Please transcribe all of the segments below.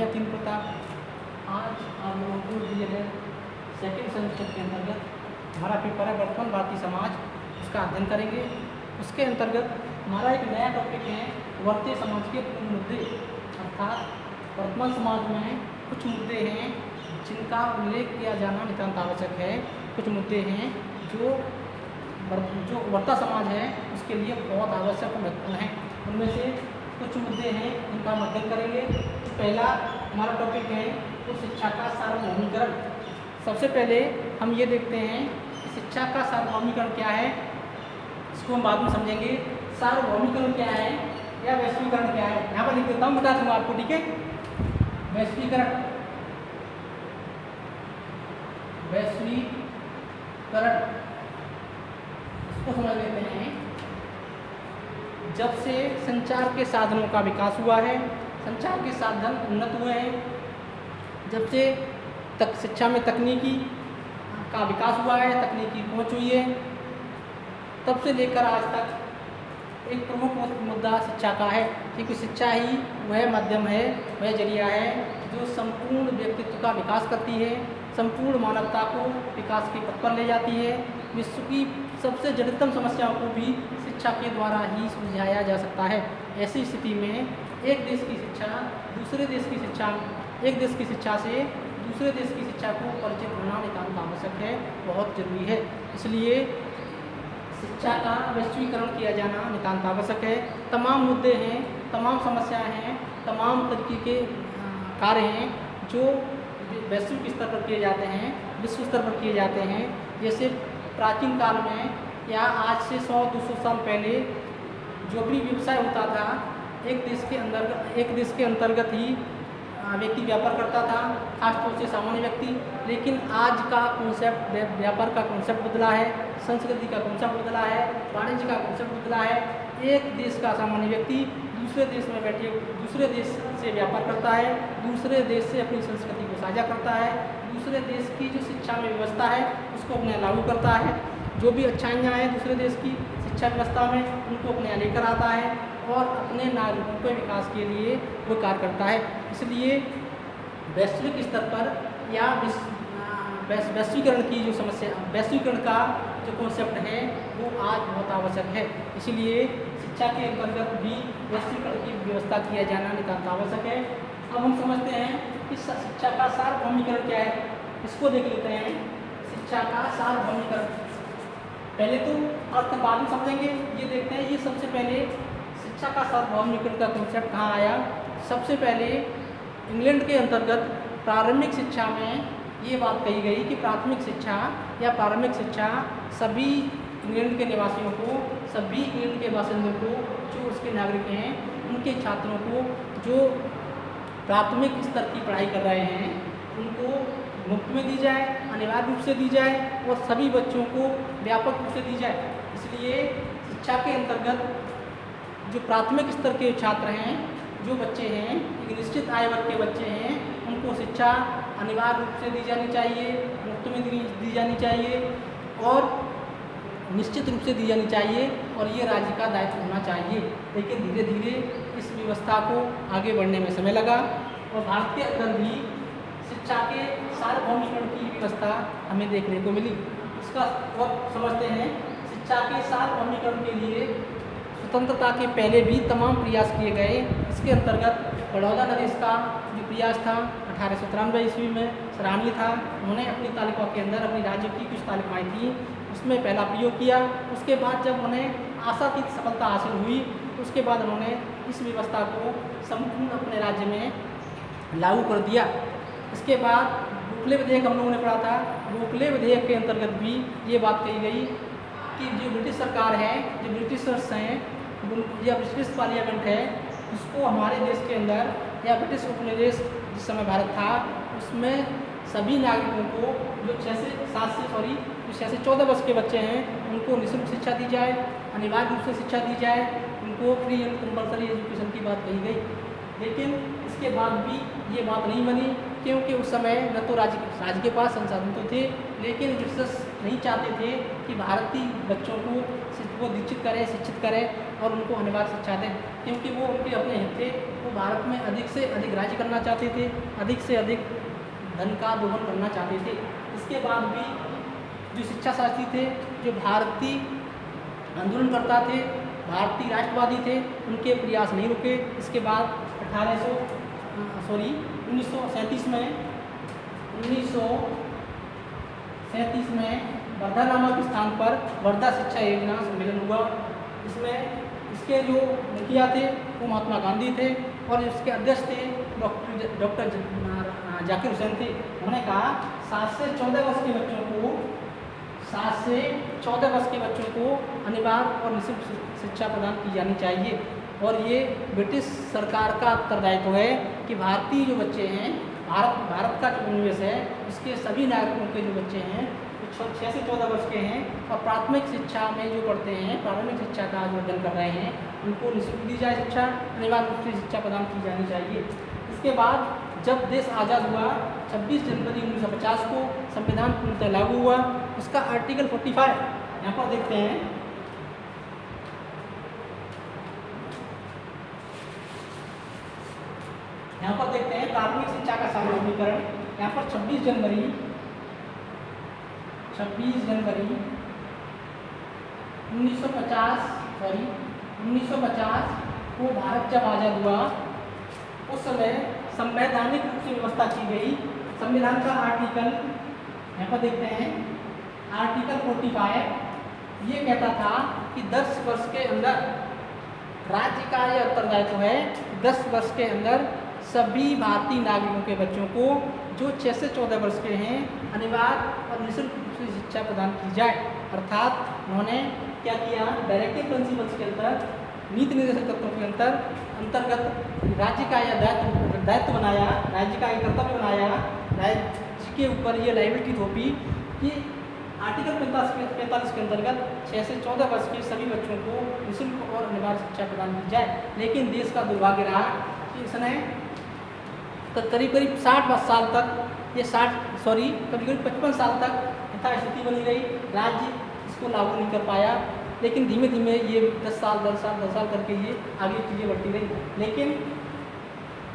मैं यतीन प्रताप आज आप लोगों को डीएलएड सेकेंड सेमेस्टर के अंतर्गत हमारा पेपर है वर्तमान भारतीय समाज, उसका अध्ययन करेंगे। उसके अंतर्गत हमारा एक नया टॉपिक है वर्तीय समाज के प्रमुख मुद्दे, अर्थात वर्तमान समाज में कुछ मुद्दे हैं जिनका उल्लेख किया जाना नितांत आवश्यक है। कुछ मुद्दे हैं जो वर्ता समाज है उसके लिए बहुत आवश्यक और महत्वपूर्ण हैं। उनमें से कुछ मुद्दे हैं जिनका हम अध्ययन करेंगे। तो पहला हमारा टॉपिक है तो शिक्षा का सार्वभौमिकरण। सबसे पहले हम ये देखते हैं कि शिक्षा का सार्वभौमिकरण क्या है, इसको हम बाद में समझेंगे। सार्वभौमिकरण क्या है या वैश्वीकरण क्या है, यहाँ पर लिख देता हूँ, बता दूँगा आपको, ठीक है। वैश्वीकरण इसको समझ लेते हैं। जब से संचार के साधनों का विकास हुआ है, संचार के साधन उन्नत हुए हैं, जब से शिक्षा में तकनीकी का विकास हुआ है, तकनीकी पहुंच हुई है, तब से लेकर आज तक एक प्रमुख मुद्दा शिक्षा का है, क्योंकि शिक्षा ही वह माध्यम है, वह जरिया है जो संपूर्ण व्यक्तित्व का विकास करती है, संपूर्ण मानवता को विकास के पथ पर ले जाती है। विश्व की सबसे जटिलतम समस्याओं को भी शिक्षा के द्वारा ही सुलझाया जा सकता है। ऐसी स्थिति में एक देश की शिक्षा दूसरे देश की शिक्षा, एक देश की शिक्षा से दूसरे देश की शिक्षा को परिचित होना नितांत आवश्यक है, बहुत जरूरी है। इसलिए शिक्षा का वैश्वीकरण किया जाना नितांत आवश्यक है। तमाम मुद्दे हैं, तमाम समस्याएं हैं, तमाम तरीके के कार्य हैं जो वैश्विक स्तर पर किए जाते हैं, विश्व स्तर पर किए जाते हैं। जैसे प्राचीन काल में या आज से 100-200 साल पहले जो भी व्यवसाय होता था, एक देश के अंतर्गत ही व्यक्ति व्यापार करता था, खासतौर से सामान्य व्यक्ति। लेकिन आज का कॉन्सेप्ट, व्यापार का कॉन्सेप्ट बदला है, संस्कृति का कॉन्सेप्ट बदला है, वाणिज्य का कॉन्सेप्ट बदला है। एक देश का सामान्य व्यक्ति दूसरे देश में बैठे दूसरे देश से व्यापार करता है, दूसरे देश से अपनी संस्कृति को साझा करता है, दूसरे देश की जो शिक्षा में व्यवस्था है उसको अपने लागू करता है, जो भी अच्छाइयाँ हैं दूसरे देश की शिक्षा व्यवस्था में उनको अपने यहाँ लेकर आता है और अपने नागरिकों के विकास के लिए वो कार्य करता है। इसलिए वैश्विक स्तर पर या वैश्वीकरण की जो समस्या, वैश्वीकरण का जो कॉन्सेप्ट है वो आज बहुत आवश्यक है। इसलिए शिक्षा के अंतर्गत भी वैश्वीकरण की व्यवस्था किया जाना नितांत आवश्यक है। अब हम समझते हैं कि शिक्षा का सार्वभौमिकरण क्या है, इसको देख लेते हैं। शिक्षा का सार्वभौमिकरण पहले तो अर्थ बाद में समझेंगे, ये देखते हैं। ये सबसे पहले शिक्षा का सार्वभौमिकरण का कॉन्सेप्ट कहाँ आया। सबसे पहले इंग्लैंड के अंतर्गत प्रारंभिक शिक्षा में ये बात कही गई कि प्राथमिक शिक्षा या प्रारंभिक शिक्षा सभी इंग्लैंड के निवासियों को, सभी इंग्लैंड के बासिंदों को, जो उसके नागरिक हैं, उनके छात्रों को जो प्राथमिक स्तर की पढ़ाई कर रहे हैं उनको मुफ्त में दी जाए, अनिवार्य रूप से दी जाए और सभी बच्चों को व्यापक रूप से दी जाए। इसलिए शिक्षा के अंतर्गत जो प्राथमिक स्तर के छात्र हैं, जो बच्चे हैं, एक निश्चित आय वर्ग के बच्चे हैं, उनको शिक्षा अनिवार्य रूप से दी जानी चाहिए, मुफ्त में दी जानी चाहिए और निश्चित रूप से दी जानी चाहिए और ये राज्य का दायित्व होना चाहिए। लेकिन धीरे धीरे इस व्यवस्था को आगे बढ़ने में समय लगा और भारत के अंदर भी शिक्षा के सार्वभौमिकरण की व्यवस्था हमें देखने को मिली। इसका और समझते हैं, शिक्षा के सार्वभौमिकरण के लिए स्वतंत्रता के पहले भी तमाम प्रयास किए गए। इसके अंतर्गत बड़ौदा नरेश का जो प्रयास था 1893 ईस्वी में सराहनीय था। उन्होंने अपनी तालिका के अंदर अपनी राज्य की कुछ तालिकाएँ थी, उसमें पहला प्रयोग किया। उसके बाद जब उन्हें आशातीत सफलता हासिल हुई तो उसके बाद उन्होंने इस व्यवस्था को संपूर्ण अपने राज्य में लागू कर दिया। इसके बाद गोखले विधेयक हम लोगों ने पढ़ा था। गोखले विधेयक के अंतर्गत भी ये बात कही गई कि जो ब्रिटिश सरकार है, जो ब्रिटिशर्स हैं या ब्रिटिश पार्लियामेंट है, उसको हमारे देश के अंदर या ब्रिटिश उपनिवेश जिस समय भारत था उसमें सभी नागरिकों को जो 6 से 14 वर्ष के बच्चे हैं उनको निःशुल्क शिक्षा दी जाए, अनिवार्य रूप से शिक्षा दी जाए, उनको फ्री एंड कंपल्सरी एजुकेशन की बात कही गई। लेकिन इसके बाद भी ये बात नहीं बनी क्योंकि उस समय न तो राज्य के पास संसाधन तो थे, लेकिन ब्रिटिश नहीं चाहते थे कि भारतीय बच्चों को वो दीक्षित करें, शिक्षित करें और उनको अनिवार्य शिक्षा दें, क्योंकि वो उनके अपने हित थे। वो भारत में अधिक से अधिक राज्य करना चाहते थे, अधिक से अधिक धन का दोहन करना चाहते थे। इसके बाद भी जो शिक्षा शास्त्री थे, जो भारतीय आंदोलनकर्ता थे, भारतीय राष्ट्रवादी थे, उनके प्रयास नहीं रुके। इसके बाद 1937 में वर्धा नामक स्थान पर वर्धा शिक्षा योजना सम्मेलन हुआ। इसमें इसके जो मुखिया थे वो महात्मा गांधी थे और इसके अध्यक्ष थे डॉक्टर जाकिर हुसैन थे। उन्होंने कहा 7 से 14 वर्ष के बच्चों को अनिवार्य और निःशुल्क शिक्षा प्रदान की जानी चाहिए। और ये ब्रिटिश सरकार का उत्तरदायित्व है कि भारतीय जो बच्चे हैं, भारत का जो निवेश है, उसके सभी नागरिकों के जो बच्चे हैं वो 6 से 14 वर्ष के हैं और प्राथमिक शिक्षा में जो पढ़ते हैं, प्रारंभिक शिक्षा का जो अध्ययन कर रहे हैं, उनको निःशुल्क दी जाए शिक्षा, अनिवार्य रूप से शिक्षा प्रदान की जानी चाहिए। इसके बाद जब देश आज़ाद हुआ 26 जनवरी 1950 को संविधान पूर्णतः लागू हुआ। उसका आर्टिकल 45 यहाँ पर देखते हैं। यहाँ पर देखते हैं प्राथमिक शिक्षा का सार्वजनिकरण। यहाँ पर 26 जनवरी 1950 को भारत जब आज़ाद हुआ, उस समय संवैधानिक रूप से व्यवस्था की गई। संविधान का आर्टिकल यहाँ पर देखते हैं, आर्टिकल 45 ये कहता था कि 10 वर्ष के अंदर राज्य का यह उत्तरदायित्व है, 10 वर्ष के अंदर सभी भारतीय नागरिकों के बच्चों को जो 6 से 14 वर्ष के हैं अनिवार्य और निःशुल्क रूप से शिक्षा प्रदान की जाए। अर्थात उन्होंने क्या किया, डायरेक्टिव प्रिंसिपल्स के अंतर, नीति निर्देशक तत्वों के अंतर्गत राज्य का यह दायित्व बनाया, राज्य का एक कर्तव्य बनाया, राज्य के ऊपर ये लाइबिलिटी थोपी कि आर्टिकल 45 के अंतर्गत 6 से 14 वर्ष के सभी बच्चों को निःशुल्क और अनिवार्य शिक्षा प्रदान की जाए। लेकिन देश का दुर्भाग्य रहा कि इसने करीब 60 साल तक करीब 55 साल तक यथास्थिति बनी रही, राज्य इसको लागू नहीं कर पाया। लेकिन धीमे धीमे ये 10 साल करके ये आगे चीज़ें बढ़ती रही। लेकिन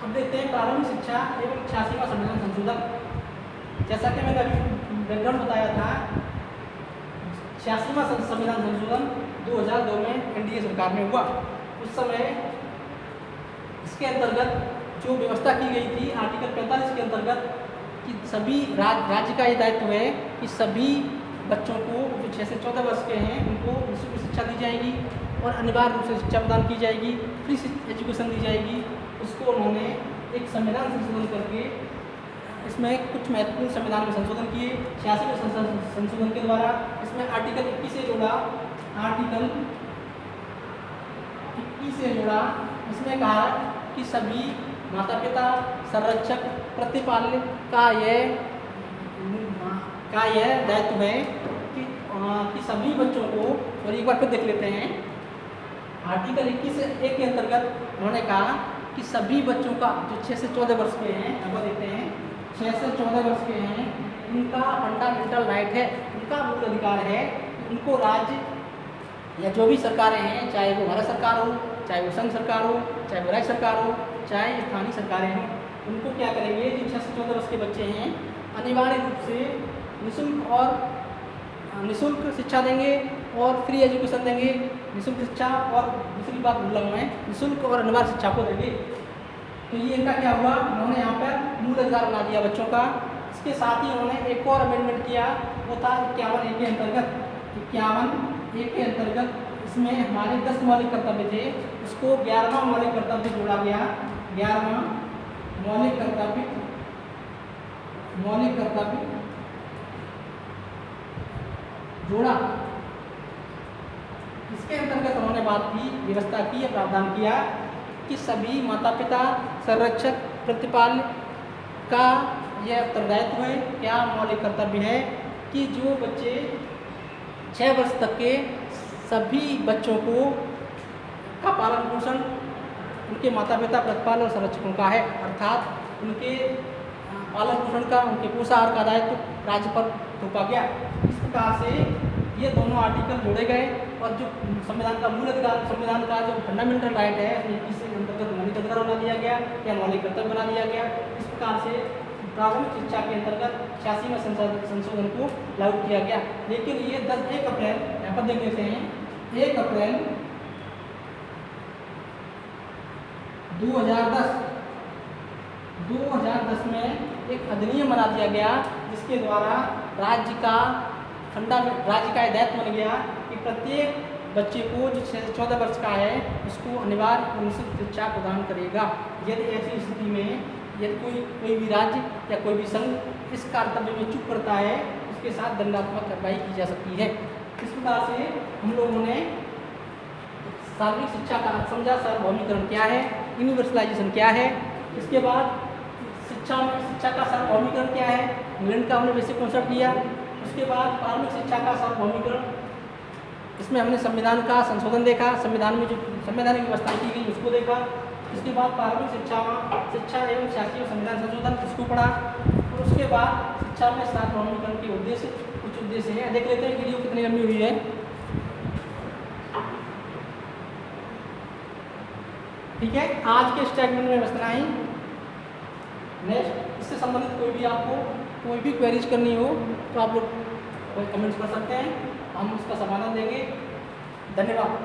अब देखते हैं प्रारंभिक शिक्षा एवं 86वां संविधान संशोधन। जैसा कि मैंने अभी बैकग्राउंड बताया था, 86वां संविधान संशोधन 2002 में एनडीए सरकार में हुआ। उस समय इसके अंतर्गत जो व्यवस्था की गई थी आर्टिकल 45 के अंतर्गत कि सभी राज्य का ये दायित्व है कि सभी बच्चों को जो 6 से 14 वर्ष के हैं उनको निःशुल्क शिक्षा दी जाएगी और अनिवार्य रूप से शिक्षा प्रदान की जाएगी, फ्री एजुकेशन दी जाएगी। उसको उन्होंने एक संविधान संशोधन करके इसमें कुछ महत्वपूर्ण संविधान में संशोधन किए। 86वें संशोधन के द्वारा इसमें आर्टिकल 21 से जोड़ा, इसमें कहा कि सभी माता पिता, संरक्षक, प्रतिपाल्य का यह दायित्व है कि सभी बच्चों को, और एक बार फिर देख लेते हैं, आर्टिकल 21 के अंतर्गत उन्होंने कहा कि सभी बच्चों का जो 6 से 14 वर्ष के हैं, अब देखते हैं 6 से 14 वर्ष के हैं, उनका फंडामेंटल राइट है, उनका मूल अधिकार है। उनको राज्य या जो भी सरकारें हैं, चाहे वो भारत सरकार हो, चाहे वो संघ सरकार हो, चाहे वो राज्य सरकार हो, चाहे स्थानीय सरकारें हों, उनको क्या करेंगे, जो 6 से 14 वर्ष के बच्चे हैं अनिवार्य रूप से निःशुल्क शिक्षा देंगे और फ्री एजुकेशन देंगे। निःशुल्क शिक्षा और दूसरी बात भूल रहा मैं, निःशुल्क और अनिवार्य शिक्षा को देंगे। तो ये इनका क्या हुआ, उन्होंने यहाँ पर मूल अधिकार बना दिया बच्चों का। इसके साथ ही उन्होंने एक और अमेंडमेंट किया, वो था 51A के अंतर्गत। 51A के अंतर्गत इसमें हमारे 10 मौलिक कर्तव्य थे, उसको 11वां मौलिक कर्तव्य जोड़ा गया। 11वां मौलिक कर्तव्य जोड़ा। इसके अंतर्गत उन्होंने बात की, व्यवस्था की, प्रावधान किया कि सभी माता पिता, संरक्षक, प्रतिपाल्य का यह उत्तरदायित्व है, क्या मौलिक कर्तव्य है कि जो बच्चे 6 वर्ष तक के सभी बच्चों को का पालन पोषण उनके माता पिता, प्रतिपाल और संरक्षकों का है। अर्थात उनके पालन पोषण का, उनके पोषाहार का दायित्व राज्य पर थोपा गया। इस प्रकार से ये दोनों आर्टिकल जोड़े गए और जो संविधान का मूल अधिकार, संविधान का जो फंडामेंटल राइट है इसके अंतर्गत मौलिक अधिकार बना दिया गया या मौलिक कर्तव्य बना दिया गया। इस प्रकार से प्रारंभिक शिक्षा के अंतर्गत 86वें संशोधन को लागू किया गया। लेकिन ये 1 अप्रैल यहाँ पर देख लेते हैं, 1 अप्रैल 2010 में एक अधिनियम बना दिया गया जिसके द्वारा राज्य का दायित्व बन गया कि प्रत्येक बच्चे को जो 14 वर्ष का है उसको अनिवार्य और निश्चित शिक्षा प्रदान करेगा। यदि ऐसी स्थिति में यदि कोई भी राज्य या कोई भी संघ इस कर्तव्य में चूक करता है उसके साथ दंडात्मक कार्रवाई की जा सकती है। इस प्रकार से हम लोगों ने सार्वजनिक शिक्षा का अर्थ समझा, सार्वभौमिकरण क्या है, यूनिवर्सलाइजेशन क्या है, इसके बाद शिक्षा का सार्वभौमिकरण क्या है, इंग्लैंड का हमने बेसिक कॉन्सेप्ट लिया। उसके बाद प्रारंभिक शिक्षा का सार्वभौमिकरण, इसमें हमने संविधान का संशोधन देखा, संविधान में जो संवैधानिक व्यवस्था की गई उसको देखा। इसके बाद प्रारंभिक शिक्षा एवं शासकीय संविधान संशोधन इसको पढ़ा। और उसके बाद शिक्षा में सार्वभौमिकरण के उद्देश्य, कुछ उद्देश्य हैं, देख लेते हैं। वीडियो कितनी लंबी हुई है। ठीक है, आज के स्टेटमेंट में बस इतना ही। नेक्स्ट इससे संबंधित कोई भी आपको कोई भी क्वेरीज करनी हो तो आप लोग कमेंट्स कर सकते हैं, हम उसका समाधान देंगे। धन्यवाद।